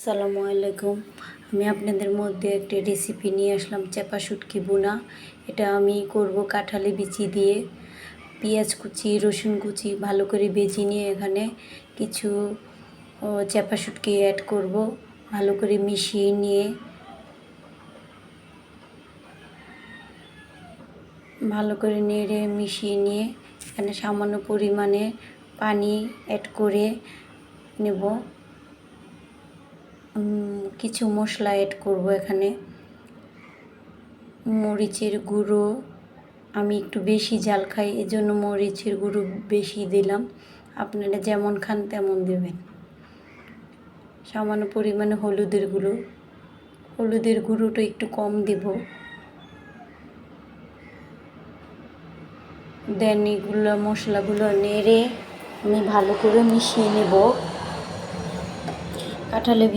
আসসালামু আলাইকুম। আমি আপনাদের মধ্যে একটি রেসিপি নিয়ে আসলাম, চাপা শুটকি বোনা। এটা আমি করব কাঁঠালি বিচি দিয়ে। পেঁয়াজ কুচি, রসুন কুচি ভালো করে ভেজে নিয়ে এখানে কিছু চাপা শুটকি অ্যাড করব। ভালো করে মিশিয়ে নিয়ে নেড়ে মিশিয়ে নিয়ে এখানে সামান্য পরিমাণে পানি অ্যাড করে নেব। কিছু মশলা অ্যাড করব এখানে। মরিচের গুঁড়ো, আমি একটু বেশি ঝাল খাই, এজন্য মরিচের গুঁড়ো বেশি দিলাম। আপনারা যেমন খান তেমন দেবেন। সামান্য পরিমাণে হলুদের গুঁড়োটা একটু কম দেব। দেন এগুলো মশলাগুলো নেড়ে আমি ভালো করে মিশিয়ে নেব। কাঁঠালে